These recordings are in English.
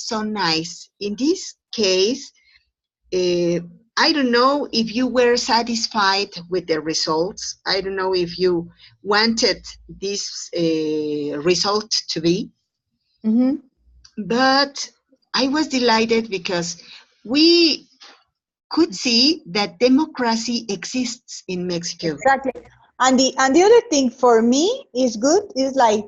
that's so nice. In this case, I don't know if you were satisfied with the results. I don't know if you wanted this result to be, Mm-hmm. but I was delighted because we could see that democracy exists in Mexico. Exactly. And the other thing for me is good is like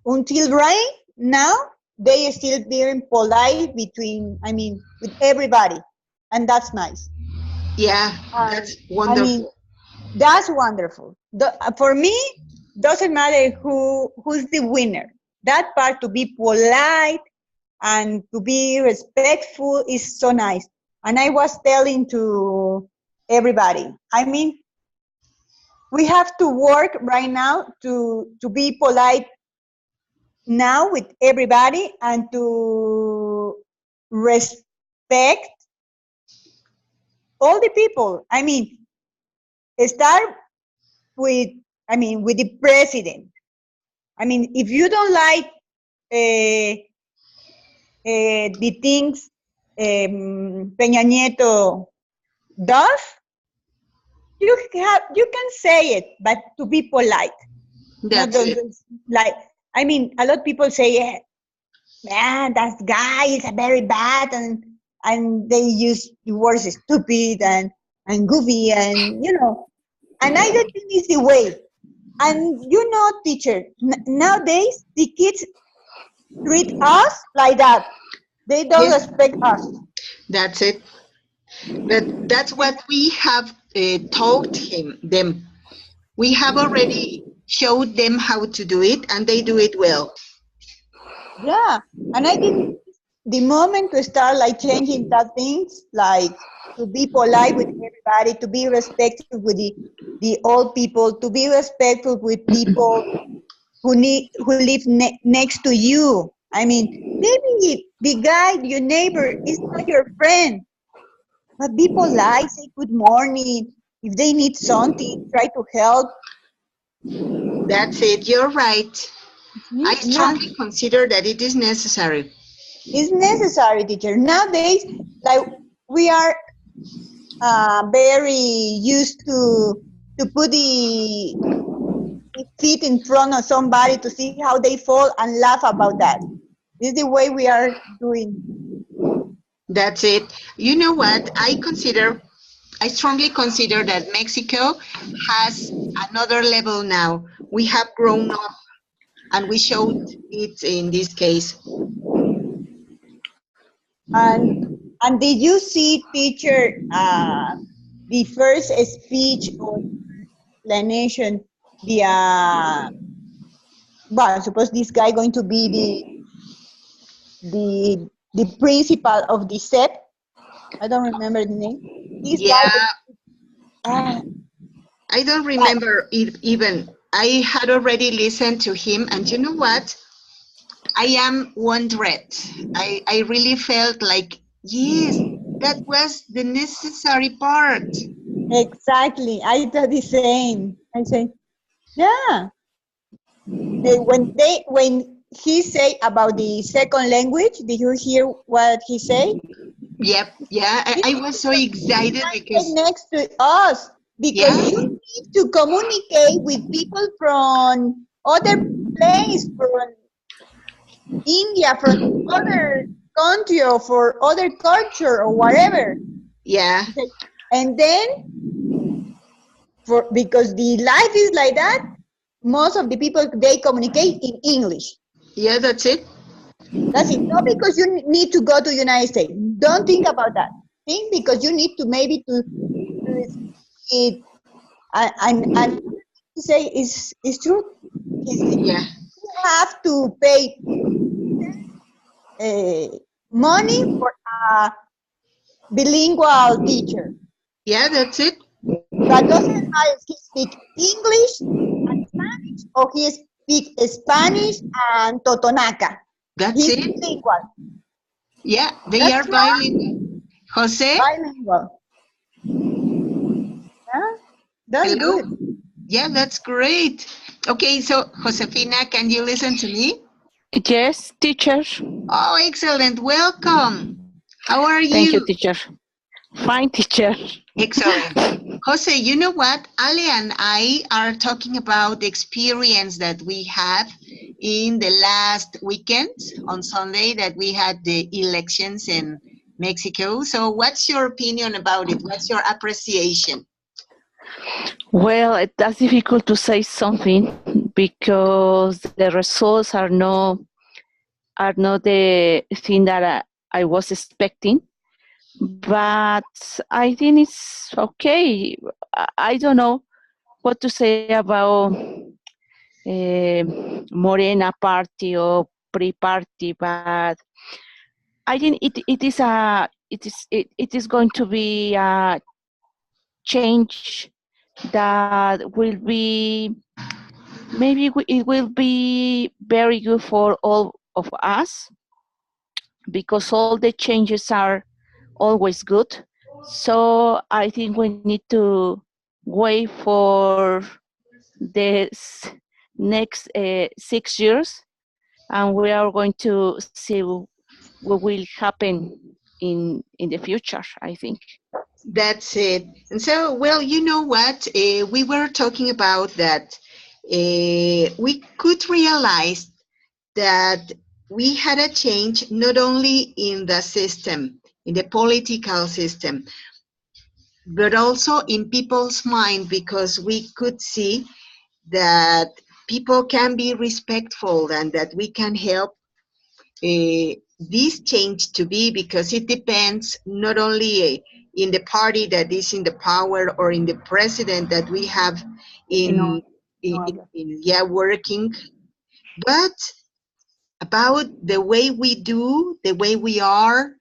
until right now they still being polite between, I mean, with everybody, and that's nice. Yeah, And that's I mean, wonderful. that's wonderful. For me, doesn't matter who's the winner. That part, to be polite and to be respectful, is so nice. And I was telling to everybody, I mean, we have to work right now to be polite now with everybody and to respect all the people. I mean, start with, I mean, with the president. I mean, if you don't like uh, the things Peña Nieto does, you can say it, but to be polite. Not That's it. those, like, I mean, a lot of people say, man, that guy is a very bad, and they use the words stupid and goofy, and and I don't think it's the way. And teacher, nowadays the kids treat us like that. They don't Yes, respect us. that's it. But that's what we have taught them. We have already showed them how to do it, and they do it well. Yeah, and I think the moment to start like changing that things, like to be polite with everybody, to be respectful with the old people, to be respectful with people who live next to you. I mean, maybe the guy, your neighbor, is not your friend, but be polite, say good morning. If they need something, try to help. That's it. You're right. I Now, strongly consider that it is necessary. it's necessary, teacher. Nowadays, like we are very used to put the feet in front of somebody to see how they fall and laugh about that. This is the way we are doing. That's it. You know what? I strongly consider that Mexico has another level now. We have grown up, and we showed it in this case. And and did you see, teacher, the first speech of the nation? The well, I suppose this guy going to be the principal of the set. I don't remember the name. This guy. Yeah, Uh, I don't remember it even. I had already listened to him, and you know what? I am wondered. I really felt like, yes, that was the necessary part. exactly. I thought the same. I say, yeah. When he say about the second language, did you hear what he say? Yep, yeah, This I was so excited is because, next to us because yeah, you need to communicate with people from other place, from India, from other country, or for other culture or whatever. yeah, And then for because the life is like that, most of the people they communicate in English. yeah, that's it. That's it. Not because you need to go to United States. Don't think about that. Think because you need to maybe to it and to say is true. Yeah, You have to pay money for a bilingual teacher. yeah, that's it. That doesn't matter if he speak English and Spanish or he speak Spanish and Totonaca. That's He's it. bilingual. Yeah, they are That's not bilingual. Jose, bilingual. Yeah? That's hello? good. Yeah, that's great. Okay, so Josefina, can you listen to me? Yes, teacher. Oh, excellent. Welcome. How are Thank you, you? teacher. Fine, teacher. Excellent. Jose, you know what? Ale and I are talking about the experience that we had in the last weekend on Sunday that we had the elections in Mexico. So, what's your opinion about it? What's your appreciation? Well, that's difficult to say something because the results are not the thing that I was expecting. But I think it's okay. I don't know what to say about Morena party or pre-party, but I think it is going to be a change that will be maybe it will be very good for all of us because all the changes are always good. So I think we need to wait for the next 6 years, and we are going to see what will happen in the future, I think. That's it. And so, well, you know what? We were talking about that we could realize that we had a change not only in the system, in the political system, but also in people's mind because we could see that people can be respectful and that we can help this change to be because it depends not only in the party that is in the power or in the president that we have You know, in, no in, habla. in yeah working, but about the way we do, the way we are,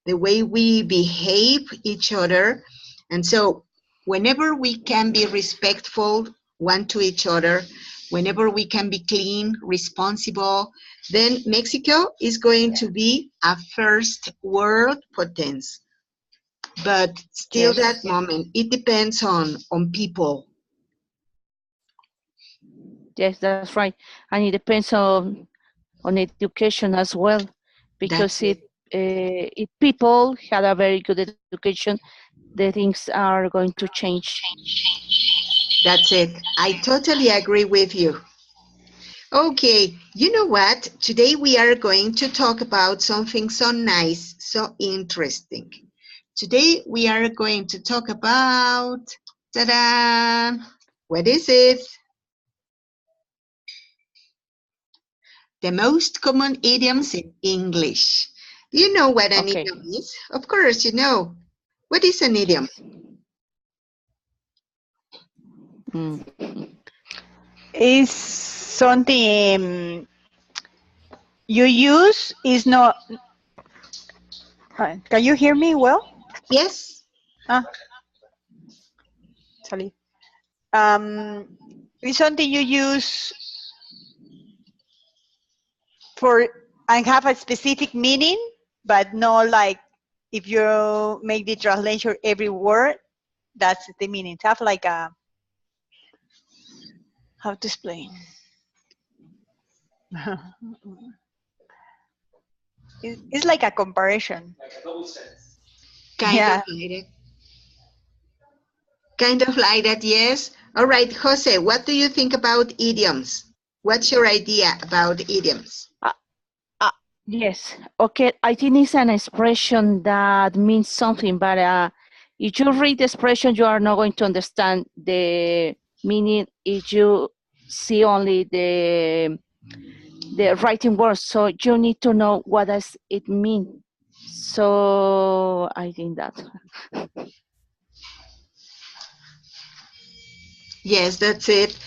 the way we behave each other. And so whenever we can be respectful one to each other, whenever we can be clean, responsible, then Mexico is going to be a first world potence. But still that Yes, moment, it depends on people. yes, that's right. And it depends on education as well, because That's it. if people had a very good education, the things are going to change. That's it. I totally agree with you. Okay, you know what? Today we are going to talk about something so nice, so interesting. Today we are going to talk about, ta-da! What is it? The most common idioms in English. Do you know what an Okay. idiom is? Of course, you know. What is an idiom? Yes. Mm. Is something you use is not. Can you hear me well? Yes, Ah, sorry. Um, it's something you use for and have a specific meaning, but not like if you make the translation every word, that's the meaning. Have like a how to explain. It's like a comparison. kind of Yeah. like it. Kind of like that, yes. All right, Jose, what do you think about idioms? What's your idea about idioms? Uh, uh, yes. Okay. I think it's an expression that means something, but if you read the expression, you are not going to understand the meaning if you see only the writing words. So you need to know what does it mean. So I think that. Yes, that's it.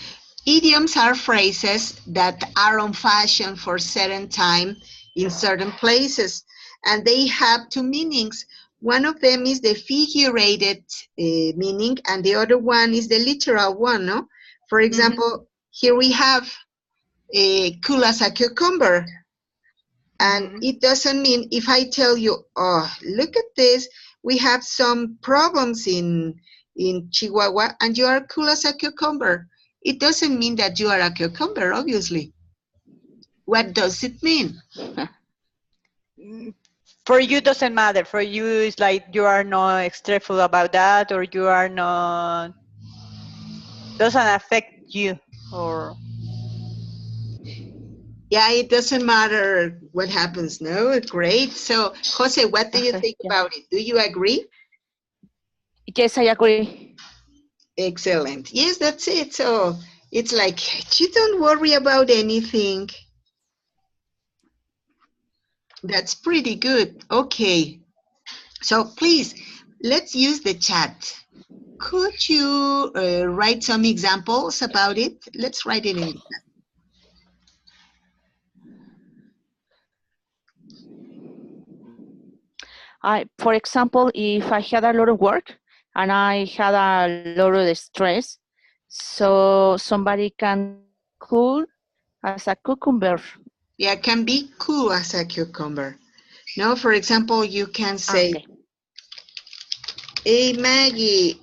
Idioms are phrases that are on fashion for certain time in certain places, and they have two meanings. One of them is the figurated meaning, and the other one is the literal one. No, for Hmm. example, here we have cool as a cucumber. And Hmm. it doesn't mean if I tell you, oh, look at this, we have some problems in Chihuahua, and you are cool as a cucumber. It doesn't mean that you are a cucumber, obviously. What does it mean? For you doesn't matter. For you, it's like you are not stressful about that, or you are not doesn't affect you, or Yeah, it doesn't matter what happens. No, great. So, Jose, what do you Okay, think yeah. about it? Do you agree? Yes, I agree. Excellent. Yes, that's it. So it's like you don't worry about anything. That's pretty good. Okay. So please, let's use the chat. Could you write some examples about it? Let's write it in. For example, if I had a lot of work and I had a lot of stress, so somebody can cool as a cucumber. Yeah, can be cool as a cucumber. No, for example, you can say, Okay. hey, Maggie,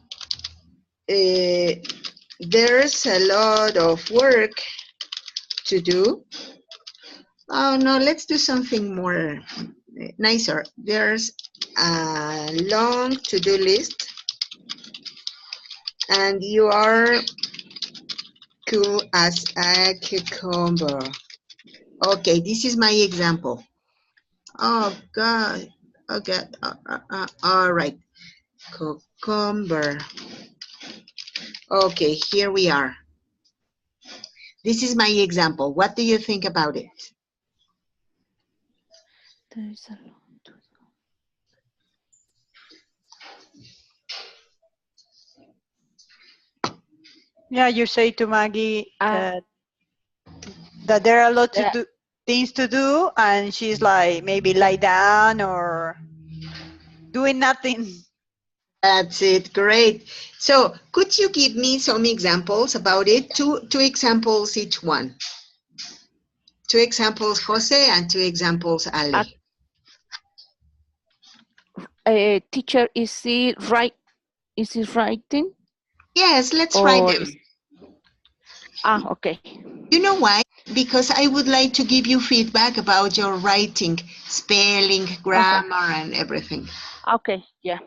there's a lot of work to do. Oh, no, let's do something more nicer. There's a long to-do list, and you are cool as a cucumber. Okay, this is my example. Oh, God. Oh, God. All right. Cucumber. Okay, here we are. This is my example. What do you think about it? There is a lot. yeah, you say to Maggie Uh, that there are a lot to uh, do, things to do, and she's like maybe lie down or doing nothing. That's it. Great. So could you give me some examples about it? Two examples each one. Two examples, Jose, and two examples, a, Ali. a teacher, is it right? Is it writing Yes, let's write or them. is okay? You know why? Because I would like to give you feedback about your writing, spelling, Okay. grammar, and everything. Okay. Yeah.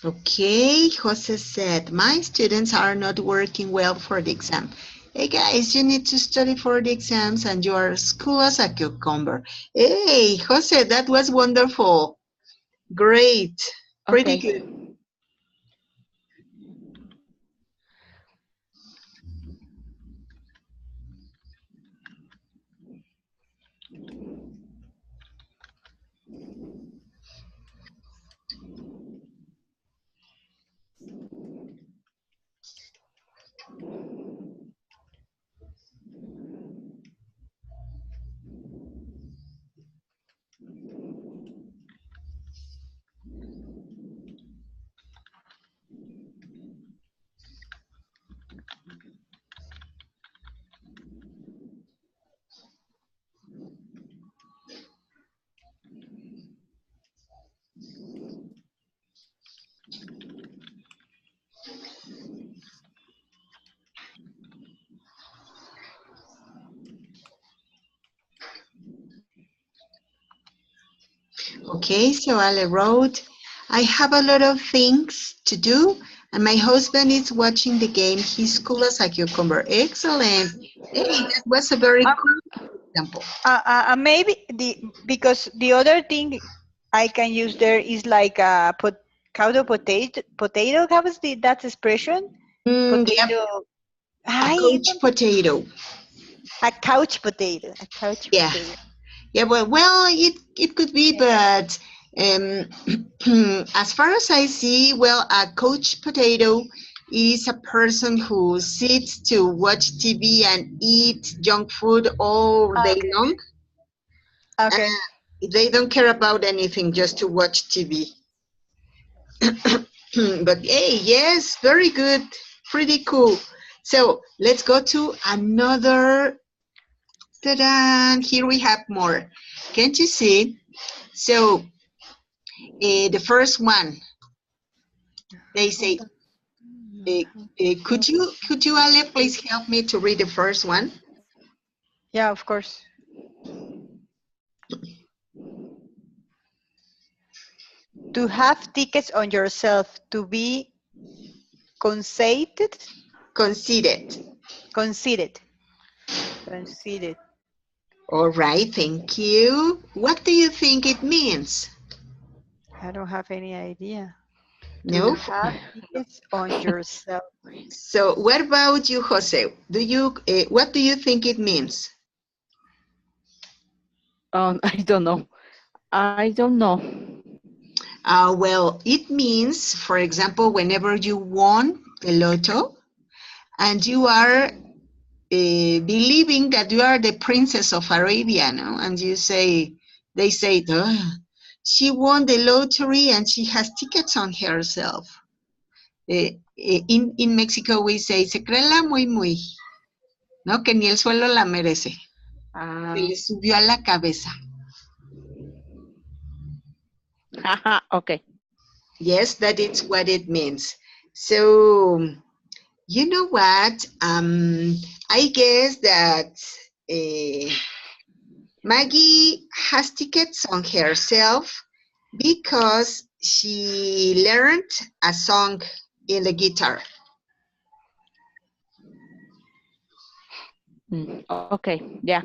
Okay, Jose said, my students are not working well for the exam. Hey guys, you need to study for the exams and you are school as a cucumber. Hey, Jose, that was wonderful. Great. Pretty Okay. good. Okay, so Ale wrote, I have a lot of things to do, and my husband is watching the game. He's cool as a cucumber. Excellent. Hey, that was a very Um, cool example. maybe because the other thing I can use there is like a caldo potato. Potato. How is that expression? Yep, Potato. A I couch potato. A couch potato. A couch Yeah. potato. Yeah, well, it could be, but um, as far as I see, well, a couch potato is a person who sits to watch TV and eat junk food all day Okay. long. Okay. They don't care about anything, just to watch TV. But hey, yes, very good, pretty cool. So let's go to another. Ta-da! Here we have more. Can't you see? So the first one, they say, could you, Ale, please help me to read the first one? Yeah, of course. To have tickets on yourself, to be conceited, Conceited. conceited, conceited. All right, thank you. What do you think it means? I don't have any idea. To No? have tickets on yourself. So what about you, Jose? What do you think it means? I don't know. I don't know. Well, it means, for example, whenever you won the lotto and you are believing that you are the princess of Arabia, no? And they say, "Ugh, she won the lottery and she has tickets on herself." In Mexico we say, se cree la muy muy, ¿no? Que ni el suelo la merece. Se le subió a la cabeza. Okay. Yes, that is what it means. So, you know what? I guess that Maggie has tickets on herself because she learned a song in the guitar. Okay. Yeah.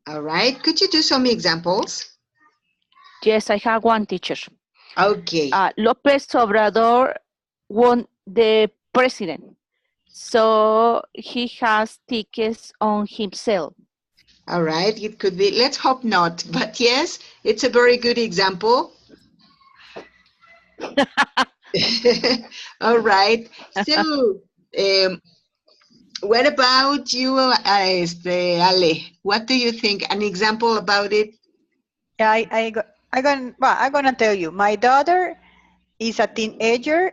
All right. Could you do some examples? Yes, I have one teacher. Okay. López Obrador won the president, so he has tickets on himself. All right. It could be. Let's hope not. But yes, it's a very good example. All right. So, what about you, Ale? What do you think? An example about it? Yeah, I'm gonna tell you. My daughter is a teenager,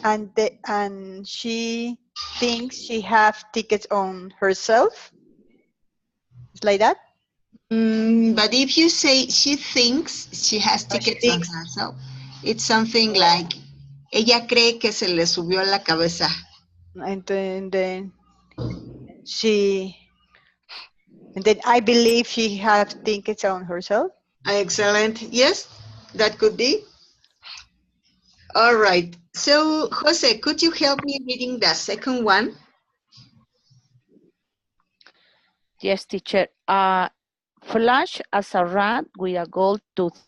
and she thinks she have tickets on herself. It's like that. But if you say she thinks she has Or she tickets on thinks. herself, it's something like, ella cree que se le subió la cabeza. And then she, and then I believe she have tickets on herself. Excellent. Yes, that could be. All right. So, Jose, could you help me reading the second one? Yes, teacher. Flash as a rat with a gold tooth.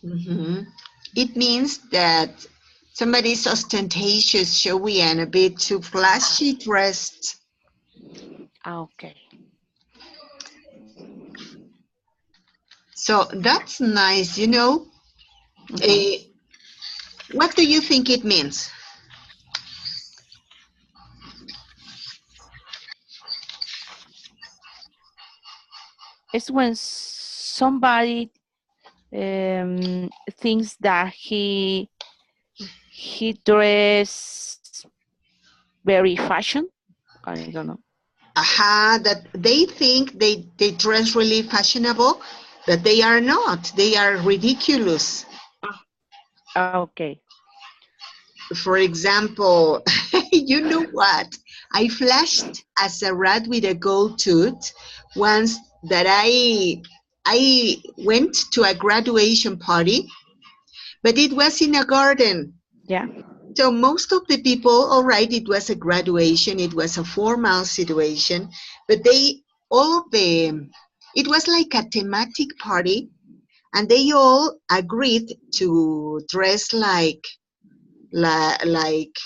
Mm-hmm. It means that somebody is ostentatious, showy, and a bit too flashy dressed. Okay. So that's nice, you know. What do you think it means? It's when somebody thinks that he dress very fashion. I don't know. Aha, that they think they dress really fashionable, but they are not. They are ridiculous. Okay. For example, you know what? I flashed as a rat with a gold tooth once that I went to a graduation party, but it was in a garden. Yeah. So most of the people, all right, it was a graduation, it was a formal situation, but it was like a thematic party, and they all agreed to dress like like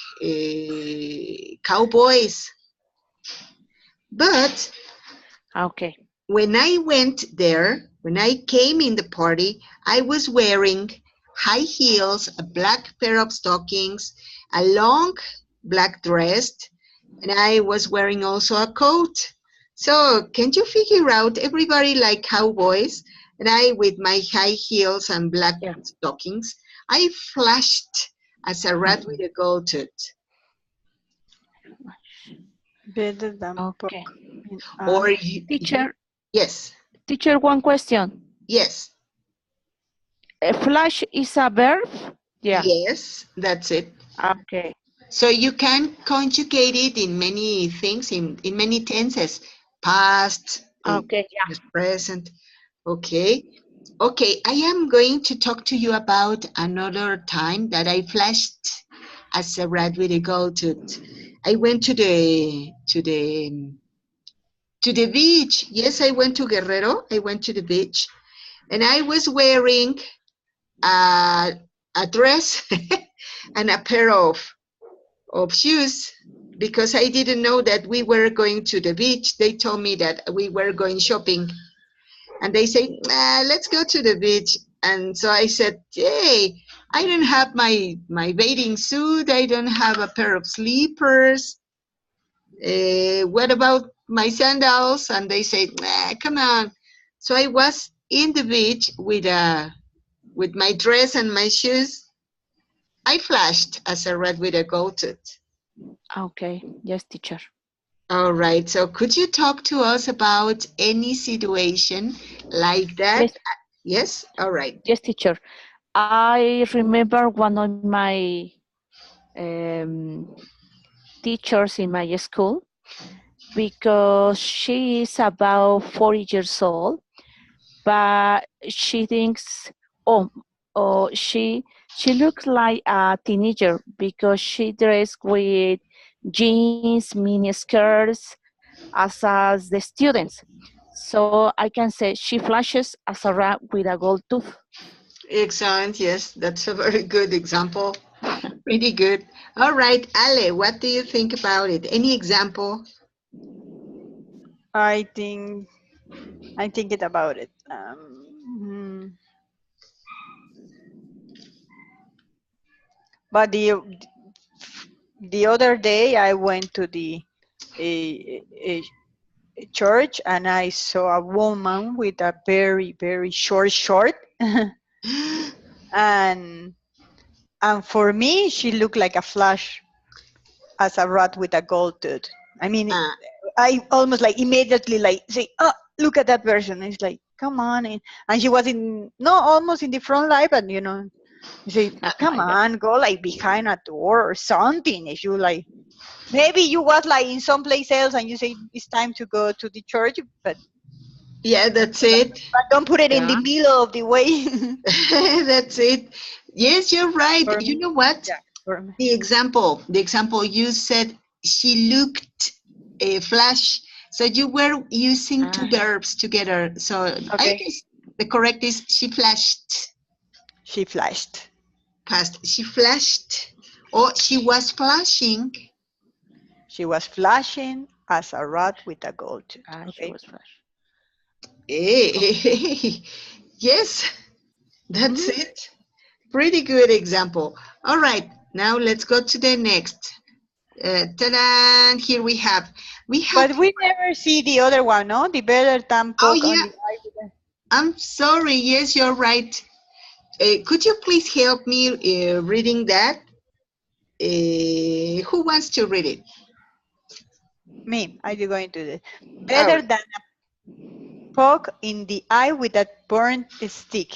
cowboys. But Okay. when I went there, when I came in the party, I was wearing high heels, a black pair of stockings, a long black dress, and I was wearing also a coat. So can't you figure out everybody like cowboys, and I with my high heels and black Yeah. stockings, I flashed as a rat with a gold tooth. Better than Okay. poke in Or eye. yes, Teacher, one question. yes, Flash is a verb? Yeah. yes, that's it. Okay. So you can conjugate it in many things, in many tenses, past, Okay. Yeah. past, present. Okay. Okay, I am going to talk to you about another time that I flashed as a rat with a gold tooth. I went to the beach. Yes, I went to Guerrero. I went to the beach, and I was wearing a, a dress and a pair of shoes because I didn't know that we were going to the beach. They told me that we were going shopping, and they said, let's go to the beach. And so I said, hey, I don't have my bathing suit. I don't have a pair of slippers. What about my sandals? And they said, come on. So I was in the beach with my dress and my shoes. I flashed as a rat with a gold tooth. Okay. Yes, teacher. All right. So could you talk to us about any situation like that? Yes. Yes. All right. Yes, teacher. I remember one of my um, teachers in my school because she is about 40 years old, but she thinks, oh, she looks like a teenager because she dressed with jeans, mini skirts, as the students. So I can say she flashes as a rat with a gold tooth. Excellent. Yes, that's a very good example. Pretty good. All right, Ale, what do you think about it? Any example? I think I'm thinking about it. But the other day I went to the a church and I saw a woman with a very short and for me she looked like a flash as a rat with a gold tooth. I mean, Uh, I almost like immediately like say, oh, look at that version. It's like, come on, and she was in no almost in the front line, but you know, you say, Oh come my God. on, go like behind a door or something. If you like, maybe you was like in some place else and you say it's time to go to the church, but yeah, that's it. don't put it in the Yeah. middle of the way. That's it. Yes, you're right. For You me, know what? yeah, for me. The example you said, she looked a flash. So you were using two Ah, verbs together. So I Okay, guess the correct is she flashed. she flashed. Past. She flashed. Or she was flashing. She was flashing as a rat with a gold tooth. she Okay. was flash. Okay. Hey, yes, that's Mhm. it. Pretty good example. All right, now let's go to the next. Ta-da! Here we have. But we never see the other one, no? The better than Oh poke on yeah, the eye. With the- I'm sorry. Yes, you're right. Could you please help me reading that? Who wants to read it? Me, are you going to do? Oh, Better than a poke in the eye with a burnt stick.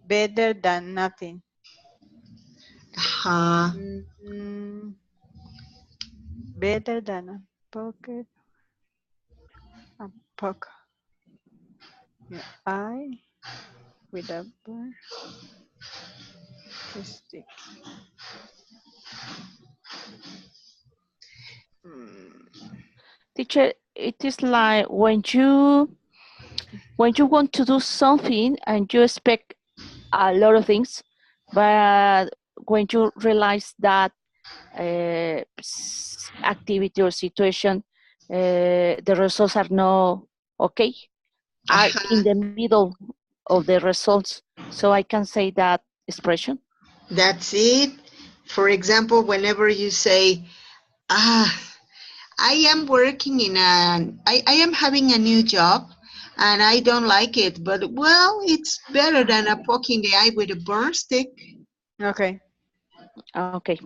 Better than nothing. uh, Mm, better than a poke in the eye with a burnt stick. Mm. Teacher, it is like when you want to do something and you expect a lot of things, but when you realize that activity or situation, the results are not okay, are in the middle of the results. So I can say that expression. That's it. For example, whenever you say, ah, I am working I am having a new job and I don't like it, but well, it's better than a poke in the eye with a burn stick. Okay. Okay.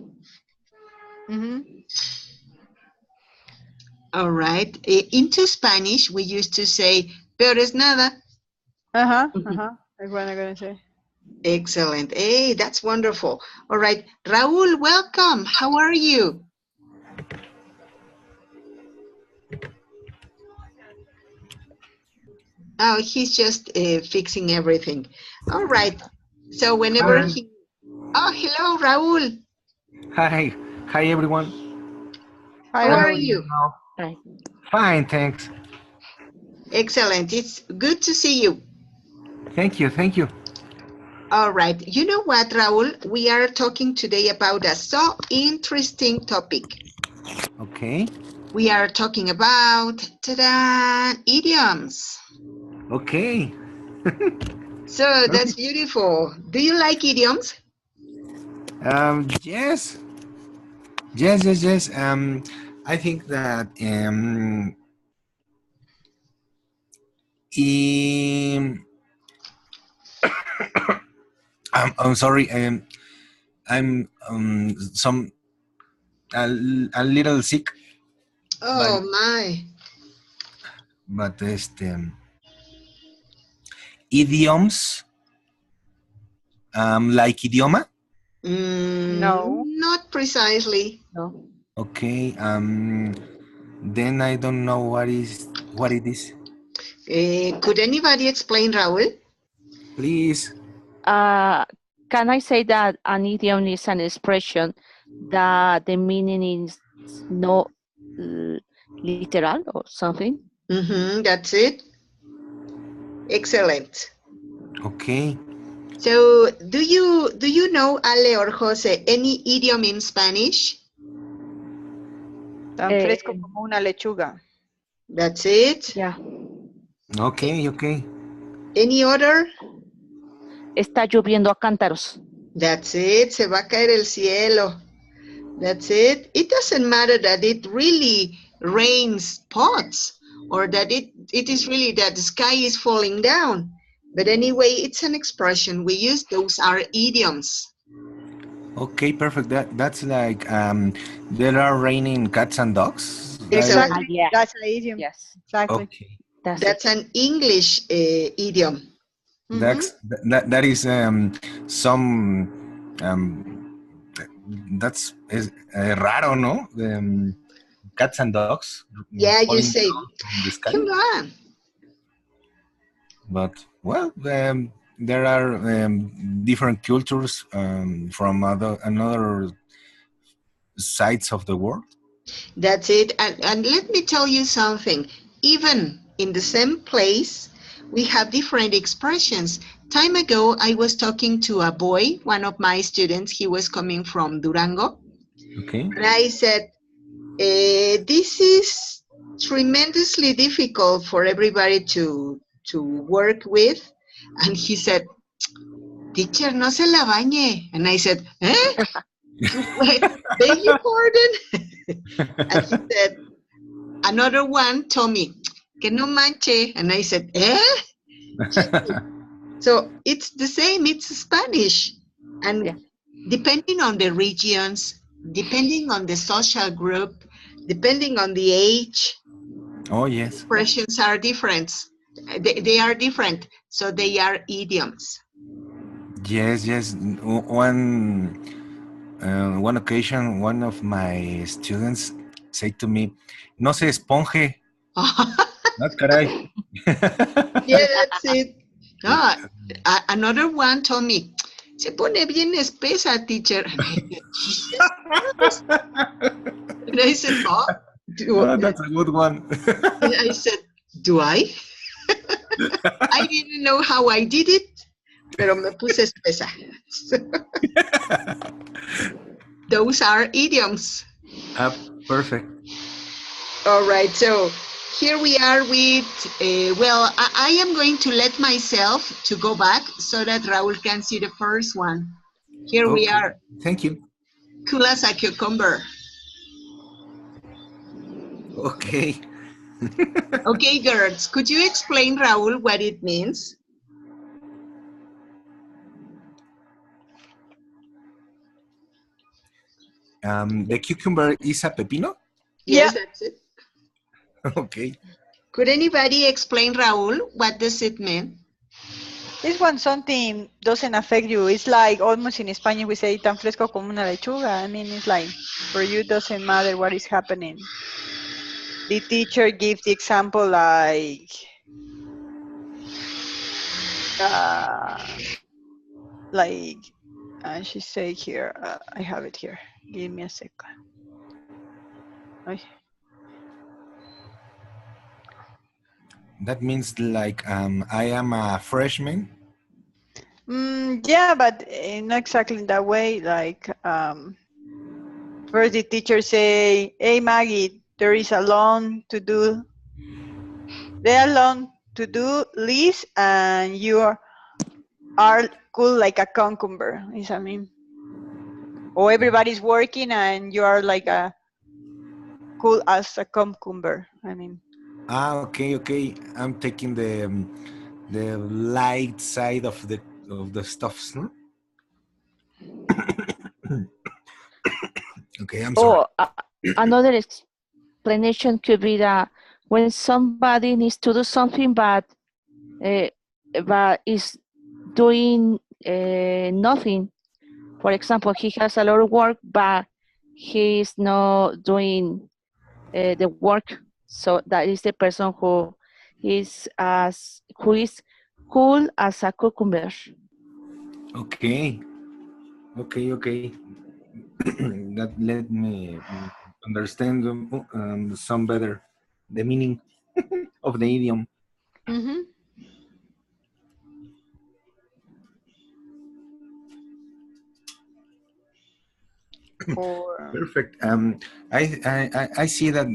Mm-hmm. All right. Into Spanish, we used to say, peor es nada. Uh-huh. Mhm. Uh-huh. That's what I'm gonna say. Excellent. Hey, that's wonderful. All right. Raul, welcome. How are you? Oh, he's just fixing everything. All right. So whenever Hi. oh, hello, Raul. Hi. Hi, everyone. Hi, How How are are Raul. you you? now? Right. Fine, thanks. Excellent. It's good to see you. Thank you. Thank you. All right. You know what, Raul? We are talking today about a so interesting topic. Okay. We are talking about ta-da, idioms. Okay. So Okay. that's beautiful. Do you like idioms? Yes. Yes, yes, yes. I think that um, I'm sorry. I'm a little sick, but Oh my. idioms like idioma. No. Not precisely. No. Okay. Then I don't know what it is. Could anybody explain, Raul? Please. Uh, can I say that an idiom is an expression that the meaning is not literal or something? That's it. Excellent. Okay. So, do you know, Ale or Jose, any idiom in Spanish? Tan Eh, fresco como una lechuga. That's it. yeah. Okay. Okay. Any other? Está lloviendo a cántaros. That's it. Se va a caer el cielo. That's it. It doesn't matter that it really rains pots or that it is really that the sky is falling down. But anyway, it's an expression we use. Those are idioms. Okay, perfect. That's like there are raining cats and dogs. Excellent. Ah, Exactly. yeah. That's an idiom. Yes. Exactly. Okay, That's That's it. an English idiom. Mm-hmm. that is some that's raro, no? Cats and dogs Yeah, you falling say, down from the sky. come on. But well, there are different cultures from another sides of the world. That's it. And let me tell you something. Even in the same place, we have different expressions. Time ago, I was talking to a boy, one of my students. He was coming from Durango. Okay. And I said, this is tremendously difficult for everybody to work with. And he said, teacher, no se la bañe. And I said, eh? Wait, beg your pardon? And he said, another one told me, que no manche. And I said, eh? So it's the same, it's Spanish. And Yeah. depending on the regions, depending on the social group, depending on the age, Oh yes. expressions are different. They are different. So they are idioms. Yes, yes. One occasion, one of my students said to me, "No se esponje." Ah, caray. Yeah, that's it. Ah, another one told me, se pone bien espesa, teacher. And I said, Jesus Christ. And I said, oh, Oh, that's a good one. I said, do I? I didn't know how I did it. Pero me puse espesa. Those are idioms. Perfect. All right, so here we are with, well, I am going to let myself to go back so that Raul can see the first one. Here we Okay. are, Thank you. cool as a cucumber. Okay. Okay, girls, could you explain, Raul, what it means? The cucumber is a pepino? Yes, Yeah. that's it. Okay. Could anybody explain, Raul, what does it mean? It's when something doesn't affect you. It's like almost in Spanish we say tan fresco como una lechuga. I mean, it's like for you doesn't matter what is happening. The teacher gives the example like she say here. I have it here. Give me a second. That means like I am a freshman. Yeah, but not exactly in that way. Like first the teacher say, "Hey Maggie, there is a loan to do. There are loan to do list, and you are cool like a cucumber." Is I mean, or everybody's working and you are like a cool as a cucumber. I mean. Okay, okay. I'm taking the light side of the stuffs. No? Okay, I'm sorry. Or another explanation could be that when somebody needs to do something but is doing nothing. For example, he has a lot of work, but he's not doing the work. So that is the person who is cool as a cucumber. Okay, okay, okay. That let me understand some better the meaning of the idiom. Mm-hmm. Or Perfect. I see that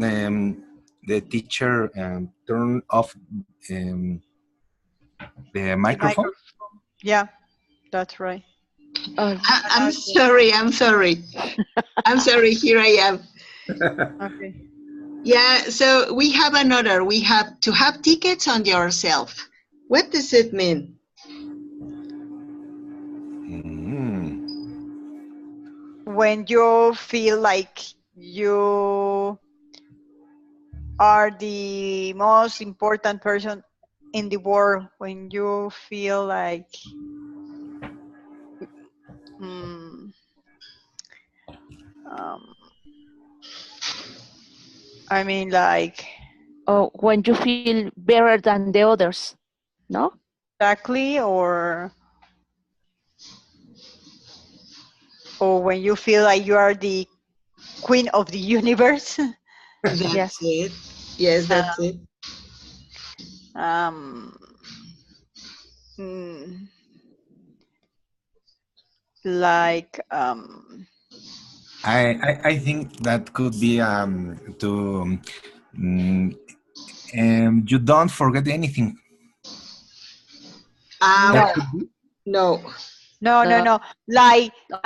the teacher turned off the the microphone. microphone. Yeah, that's right. Oh, I'm sorry, I'm sorry. I'm sorry, here I am. Okay. Yeah, so we have another. We have to have tickets on yourself. What does it mean? Mm. When you feel like you are the most important person in the world, when you feel like mm, um, I mean like oh, when you feel better than the others, no? exactly or when you feel like you are the queen of the universe. That's Yes. it. Yes, that's it. um, mm, like I think that could be to mm, you don't forget anything. That no, Well, could be. no. No, no. Like no.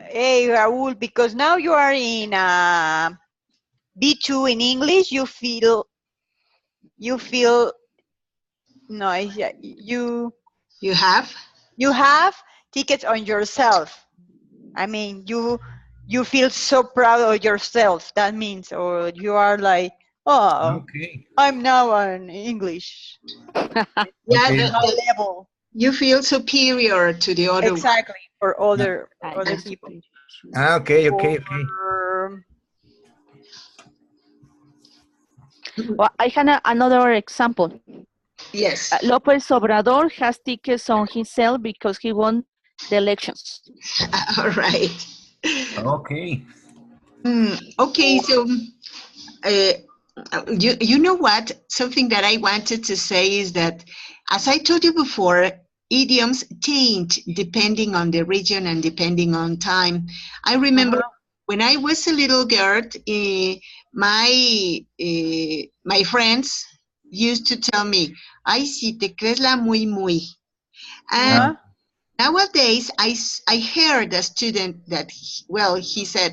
hey Raul, because now you are in B2 in English, you feel no, You have? you have tickets on yourself. I mean, you feel so proud of yourself. That means, or you are like, oh, Okay. I'm now on English Yeah, Okay. level. you feel superior to the other one. Exactly for I other just people. Okay. Okay. Okay. Or well, I have another example. Yes. Lopez Obrador has tickets on himself because he won the elections. All right. Okay. Okay, so uh, you know what? Something that I wanted to say is that, as I told you before, idioms change depending on the region and depending on time. I remember when I was a little girl, my friends used to tell me, "Ay, si te crees la muy muy." And nowadays, I heard a student that, he said,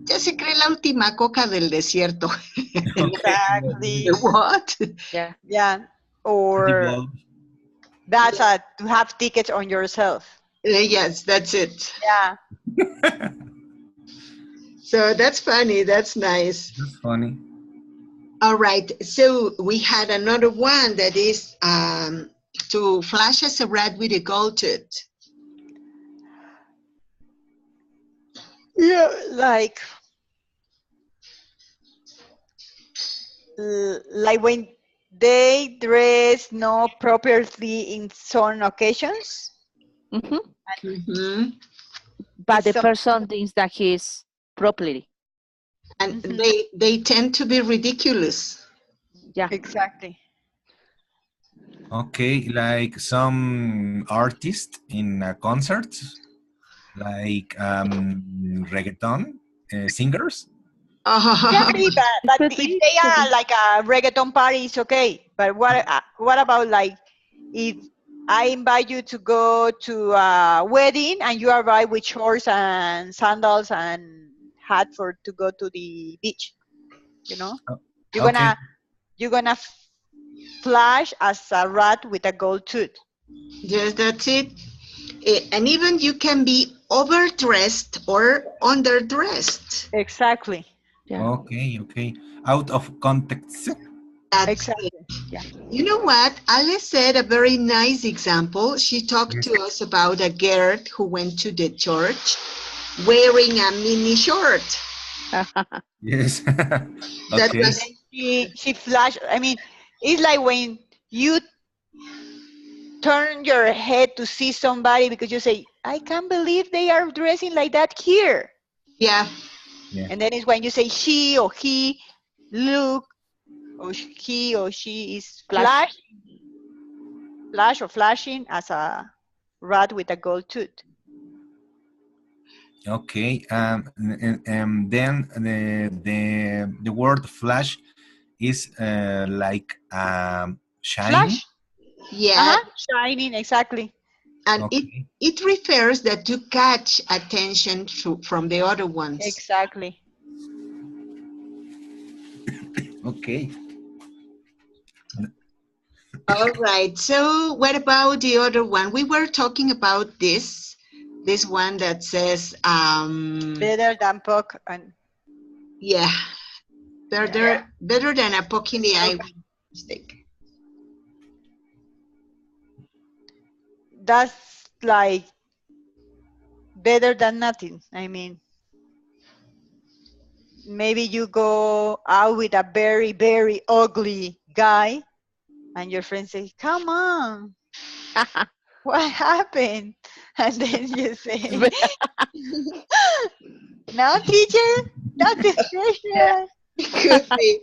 "Ya se cree la última coca del desierto." Exactly. What? Yeah. Yeah. Or that's to have tickets on yourself. Yes, that's it. Yeah. So that's funny. That's nice. That's funny. All right. So we had another one that is to flash as a rat with a gold tooth. Yeah, like when they dress not properly in some occasions. Hmm. Mm-hmm. But It's the some, person thinks that he's properly. And they tend to be ridiculous. Yeah. exactly. Okay, like some artists in concerts, like reggaeton singers. Exactly, It but could if be. they Could are be. like a reggaeton party, it's okay. But what about like if I invite you to go to a wedding and you arrive with shorts and sandals and hat for to go to the beach? You know, Oh, you're okay. gonna you're gonna flash as a rat with a gold tooth. Yes, that's it. And even you can be overdressed or underdressed. Exactly. Yeah. Okay, okay. Out of context. That's it. Exactly. Yeah. You know what? Ale said a very nice example. She talked Yes. to us about a girl who went to the church wearing a mini short. Yes. That Okay. And was, then she flashed. I mean, it's like when you turn your head to see somebody because you say, I can't believe they are dressing like that here. yeah, Yeah. And then it's when you say she or he, look, or he or she is Flash. flash or flashing as a rat with a gold tooth. Okay. Then the word flash is like shiny. Flash. yeah. Uh-huh. Shining, exactly. And Okay. it refers that to catch attention from the other ones. Exactly. Okay. All right. So what about the other one? We were talking about this one that says, Better than poke and yeah, yeah. better than a poke in the eye Okay. with a stick. That's like better than nothing. I mean, maybe you go out with a very, very ugly guy and your friend say, come on, what happened? And then you say, no, teacher, that's special. Could be.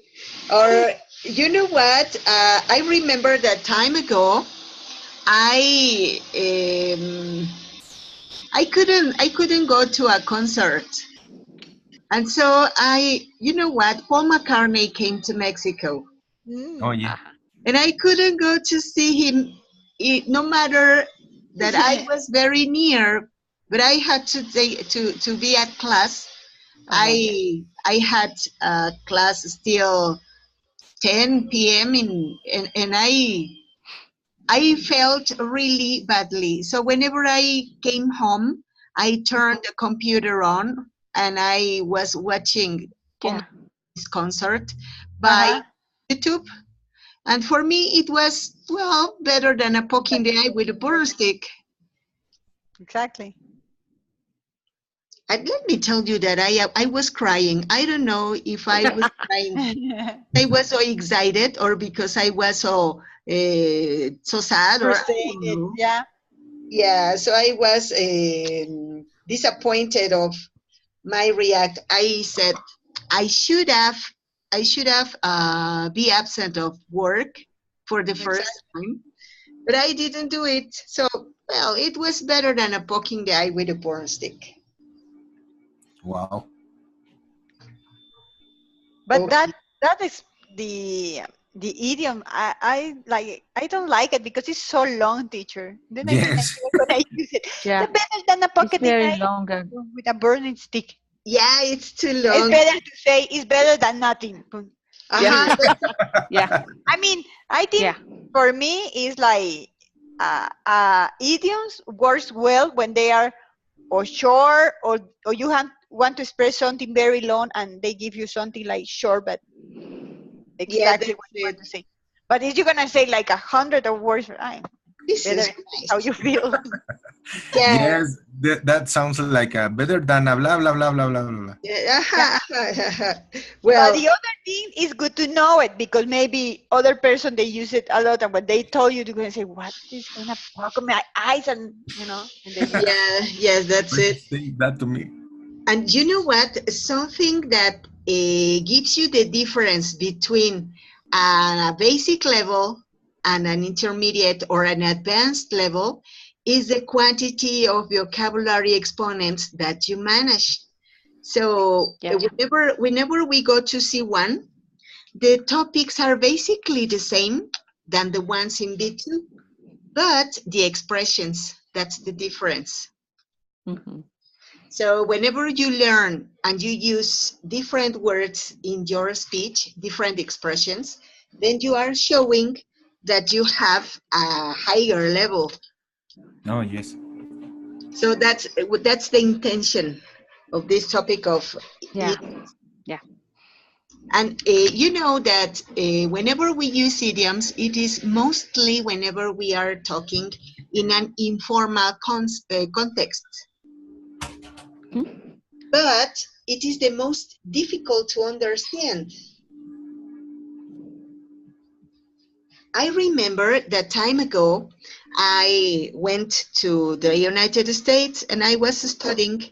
Or you know what? I remember that time ago, I I couldn't go to a concert, and so you know what? Paul McCartney came to Mexico, Oh Mm. yeah. and I couldn't go to see him, no matter that I was very near, but I had to to be at class. Uh-huh. I had class still 10 p.m. And I felt really badly. So whenever I came home, I turned the computer on and I was watching Yeah. this concert by Uh-huh. YouTube. And for me, it was, well, better than a poke in the eye with a burn stick. Exactly. And let me tell you that I was crying. I don't know if I was crying. I was so excited or because I was so sad, or I don't Frustrated. know. Yeah. Yeah, so I was disappointed of my react. I said I should have be absent of work for the first Exactly. time, but I didn't do it. So, well, it was better than a poking the eye with a porn stick. Wow. But Oh, that is the idiom. I like. I don't like it because it's so long, teacher. Then I cannot Yes. hear when I use it. Yeah, The better than a it's pocketing very eye long. And, with a burning stick. yeah, it's too It's long. better to say it's better than nothing. yeah, Uh-huh. Period. yeah, I mean, I yeah, think for me it's like idioms works well when they are or short or you want to express something very long and they give you something like short but Yeah, exactly that's what you want it. to say. But if you're gonna say like 100 of words, better Jesus say how Christ. you feel. Yeah. Yes, that sounds like a better than a blah blah blah blah blah blah blah. Yeah. Yeah. But Well, the other thing is good to know it because maybe other person they use it a lot and when they told you they're gonna say, what is gonna poke my eyes and and then yeah, yes, that's Why you it. say that to me? And you know what? Something that gives you the difference between a basic level and an intermediate or an advanced level is the quantity of vocabulary exponents that you manage. So yeah. whenever we go to C1, the topics are basically the same than the ones in B2, but the expressions, that's the difference. Hmm. So whenever you learn and you use different words in your speech, different expressions, then you are showing that you have a higher level. Oh yes. So that's the intention of this topic of Yeah, idioms. yeah. And you know that whenever we use idioms, it is mostly whenever we are talking in an informal context. Hmm? But it is the most difficult to understand. I remember that time ago, I went to the United States and I was studying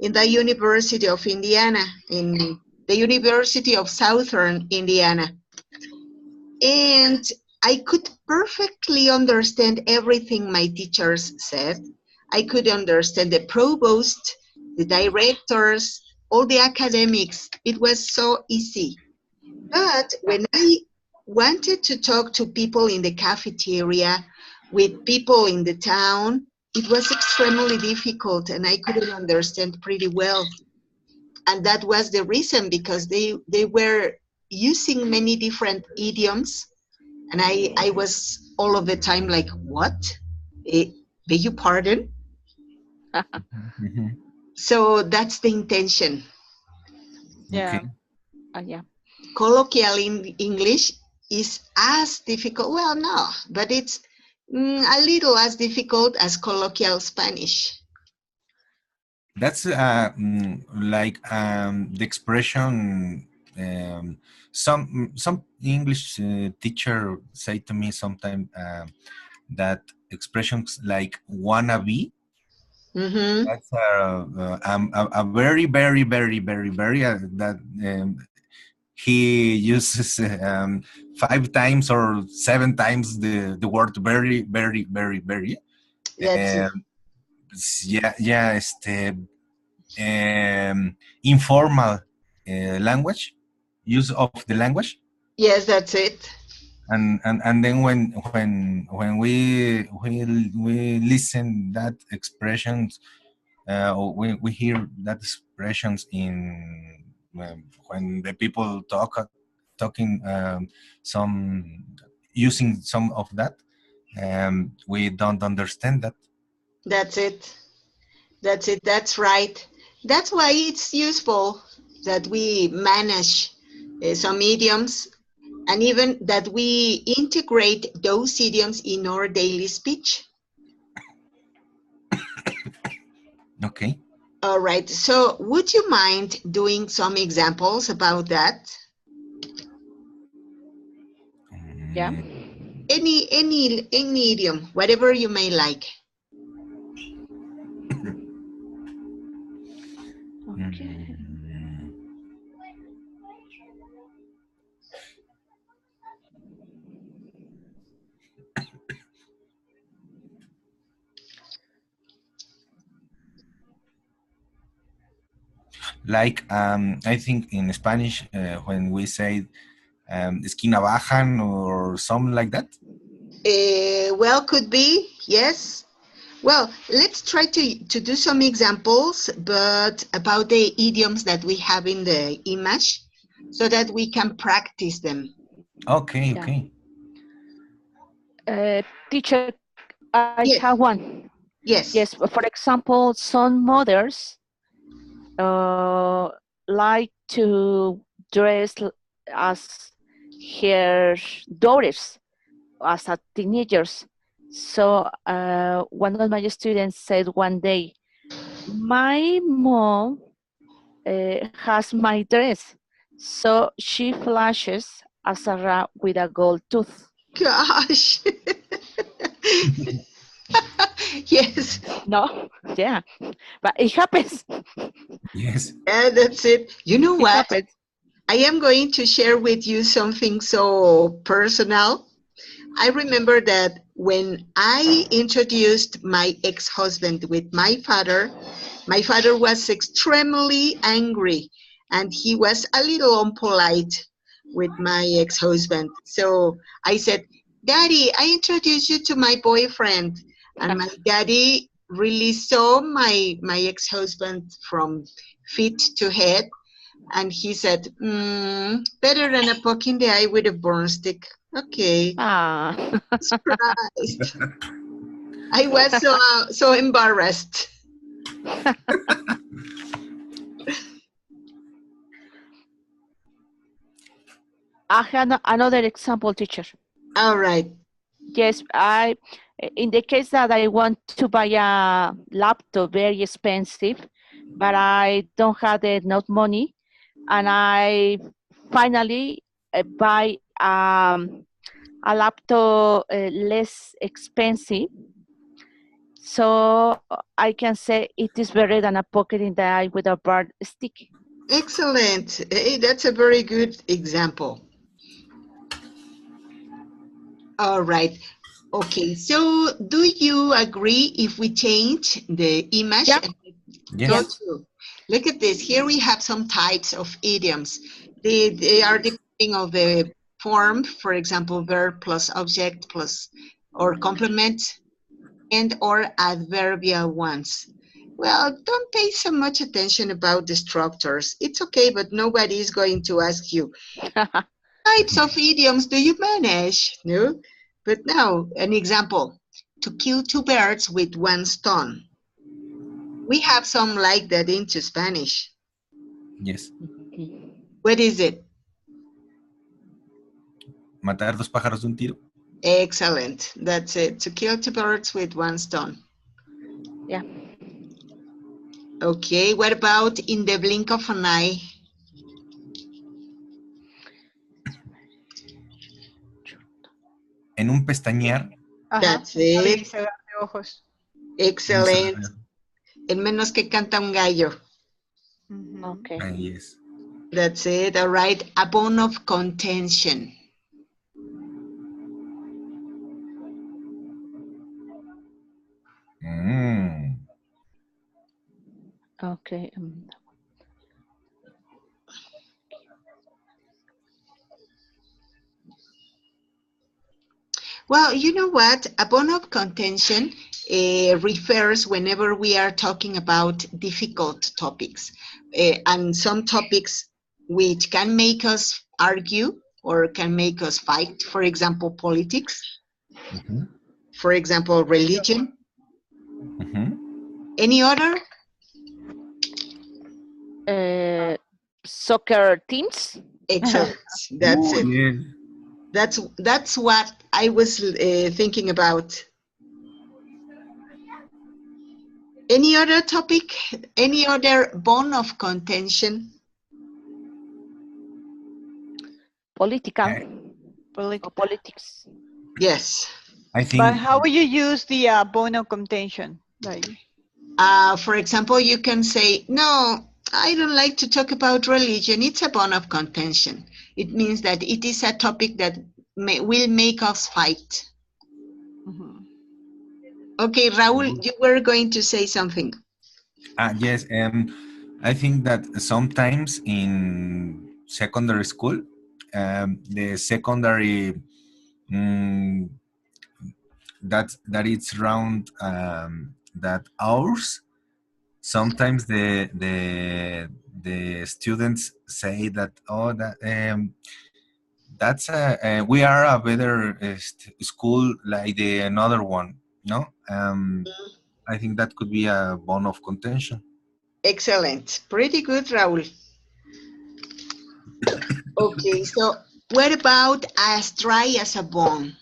in the University of Indiana, in the University of Southern Indiana. And I could perfectly understand everything my teachers said. I could understand the provost, the directors, all the academics. It was so easy. But Yeah. when I wanted to talk to people in the cafeteria, with people in the town, it was extremely difficult and I couldn't understand pretty well. And that was the reason because they were using many different idioms and I was all of the time like, what? Eh, beg your pardon? Mhm. So that's the intention. Yeah, Okay. yeah. Colloquial English is as difficult, well, no, but it's a little as difficult as colloquial Spanish. That's like the expression. Some English teacher say to me sometime that expressions like wannabe. Mm-hmm. That's a very very very very very that he uses 5 times or 7 times the word very very very very. That's it. Um, yeah yeah informal language, use of the language, Yes, that's it. and then when we listen that expressions, we hear that expressions in when the people talking some using some of that, we don't understand that. That's it. That's it. That's right. That's why it's useful that we manage some idioms and even that we integrate those idioms in our daily speech. Okay. All right. So, would you mind doing some examples about that? Yeah. Mm, Any idiom, whatever you may like. Okay. mm, Like I think in Spanish when we say esquina bajan or something like that. Well, could be, yes. Well, let's try to do some examples, but about the idioms that we have in the image so that we can practice them. Okay, Yeah. okay. Teacher, I have Yes, one. Yes, yes. for example, some mothers uh, like to dress as her daughters as a teenagers. So one of my students said one day, "My mom has my dress, so she flashes as a rat with a gold tooth." Gosh. Yes, No, yeah, but it happens. Yes. yeah, that's it. You know It what? happens. I am going to share with you something so personal. I remember that when I introduced my ex-husband with my father was extremely angry and he was a little unpolite with my ex-husband. So I said, Daddy, I introduced you to my boyfriend. And my daddy really saw my ex-husband from feet to head. And he said, better than a poke in the eye with a burn stick. Okay, Ah. surprised. I was so embarrassed. I have another example, teacher. All right. Yes, in the case that I want to buy a laptop very expensive, but I don't have enough money, and I finally buy a laptop less expensive, so I can say it is better than a pocket in the eye with a bird stick. Excellent. Hey, that's a very good example. All right. Okay. So, do you agree if we change the image Yeah, and go yeah. Yes. to look at this? Here we have some types of idioms. They are depending on the form, for example, verb plus object plus or complement and or adverbial ones. Well, don't pay so much attention about the structures. It's okay, but nobody is going to ask you types of idioms do you manage? No? But now, an example to kill two birds with one stone. We have some like that into Spanish. Yes. What is it? Matar dos pájaros de un tiro. Excellent. That's it. To kill two birds with one stone. Yeah. Okay, what about in the blink of an eye? En un pestañear. Ajá. That's Abrir y it. cerrar de ojos. En un Excellent. cerrar. En menos que canta un gallo. Ujú. Okay. Yes. That's it. All right. A bone of contention. Mm. Okay. Well, you know what? A bone of contention refers whenever we are talking about difficult topics and some topics which can make us argue or can make us fight. For example, politics. Mhm. For example, religion. Mhm. Any other? Soccer teams. Excellent. That's it. Yes. That's what I was thinking about. Any other topic? Any other bone of contention? Political Polit- or politics. Yes. I But think how would you use the bone of contention? Like, For example, you can say, no, I don't like to talk about religion. It's a bone of contention. It means that it is a topic that will make us fight. mhm. Okay, Raul, you were going to say something. yes. I think that sometimes in secondary school, the secondary mm, that it's round that hours. Sometimes the students say that that that's we are a better school like the another one. No, I think that could be a bone of contention. Excellent. Pretty good, Raul. Okay, so what about as dry as a bone?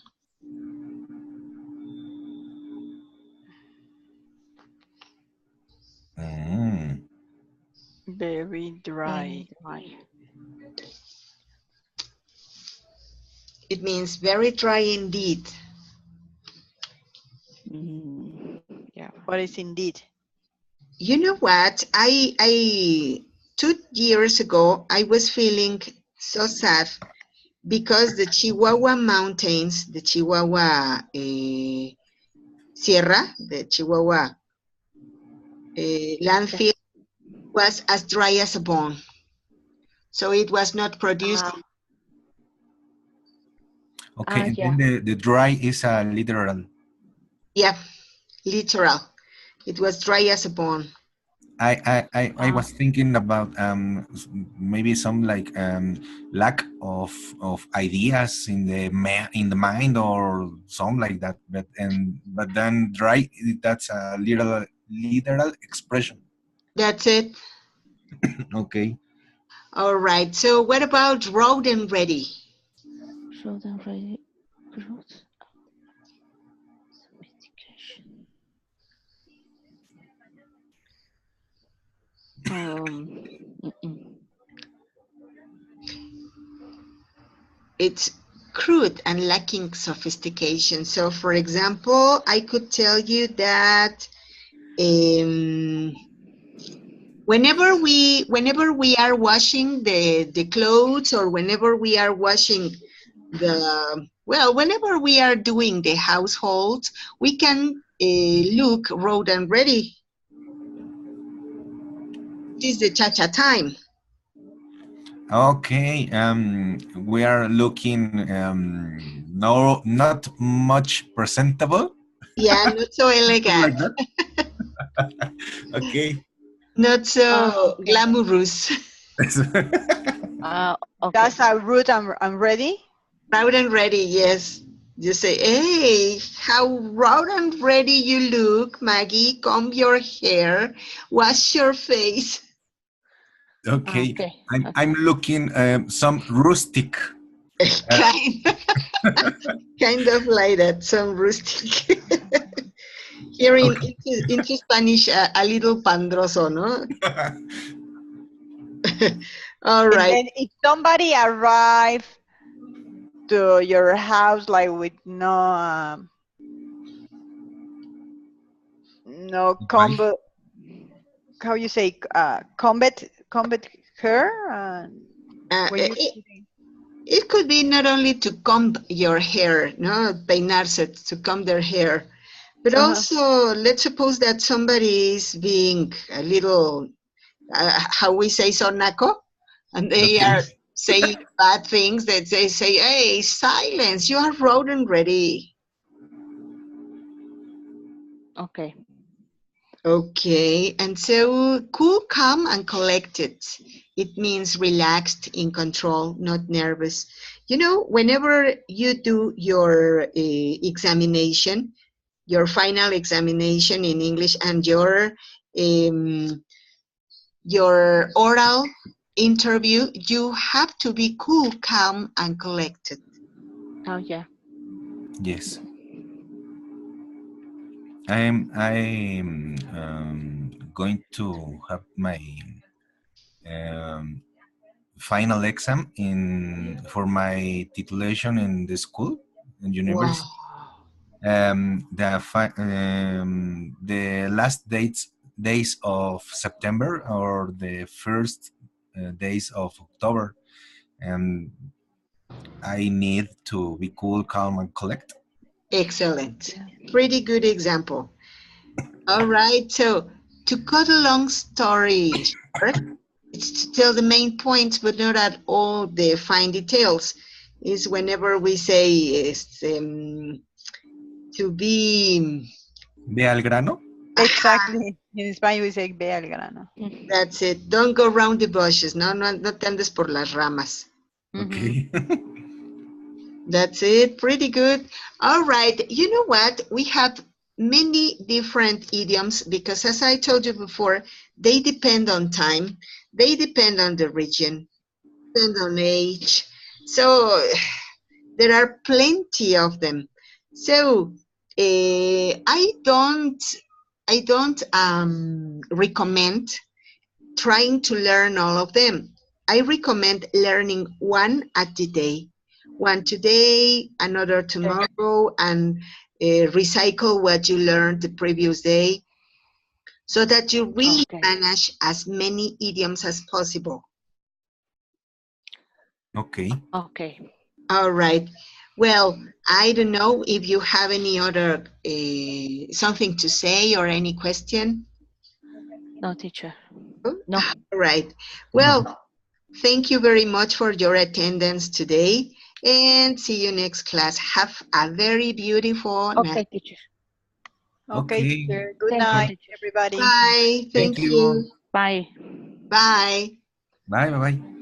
Mm. Very dry. Very dry. It means very dry indeed. Yeah. What is indeed? You know what? I 2 years ago I was feeling so sad because the Chihuahua mountains, the Chihuahua Sierra, the Chihuahua landfill was as dry as a bone. So it was not producing. Okay, and Yeah. then the dry is a literal. Yeah, literal. It was dry as a bone. I was thinking about maybe some like lack of ideas in the in the mind or something like that. But then dry, that's a literal expression. That's it. Okay. All right. So what about road and ready? So then ready growth sophistication. Mm-mm. It's crude and lacking sophistication. So for example, I could tell you that um, whenever we are washing the clothes, or whenever we are washing whenever we are doing the household, we can look road and ready. It is the cha-cha time. Okay. We are looking no not much presentable. Yeah, not so Like elegant, that. Okay. not so Okay. glamorous. Okay. That's a root and ready. Round and ready, yes. You say, hey, how round and ready you look, Maggie. Comb your hair, wash your face. Okay. Okay. I'm looking some rustic. Uh, kind, kind of like that, some rustic. Here okay. into Spanish, a little pandroso, no? All And right. then if somebody arrive to your house like with no Wife. combat, how you say combat hair, when you It could be not only to comb your hair, no, peinarse, to comb their hair, but also let's suppose that somebody is being a little, how we say, sonaco, and they Okay. are saying bad things. That they say, "Hey, silence! You are road and ready." Okay. Okay, and so cool, calm, and collected. It means relaxed, in control, not nervous. You know, whenever you do your examination, your final examination in English, and um, your oral interview, you have to be cool, calm, and collected. Oh yeah. Yes. I'm going to have my um, final exam in for my titulation in the school in Wow. university. The last days of September or the first days of October, and I need to be cool, calm, and collect. Excellent. Yeah. Pretty good example. All right. So to cut a long story short, it's to tell the main points, but not at all the fine details. Is whenever we say to be, Ve al grano. Exactly. In Spanish we say ve al grano. that's it. Don't go round the bushes. No te andes por las ramas. Okay. That's it. Pretty good. All right. You know what? We have many different idioms because, as I told you before, they depend on time, they depend on the region, depend on age. So there are plenty of them. So I don't recommend trying to learn all of them. I recommend learning one at a day. One today, another tomorrow, and recycle what you learned the previous day so that you really Okay. manage as many idioms as possible. Okay. Okay. All right. Well, I don't know if you have any other something to say or any question. No, teacher. Oh, No. all right. No. Well, thank you very much for your attendance today and see you next class. Have a very beautiful night. Okay, teacher. Okay, Okay. teacher. Good Thank you, night, teacher. everybody. Bye. Thank Thank you. you. Bye. Bye. Bye. Bye. Bye.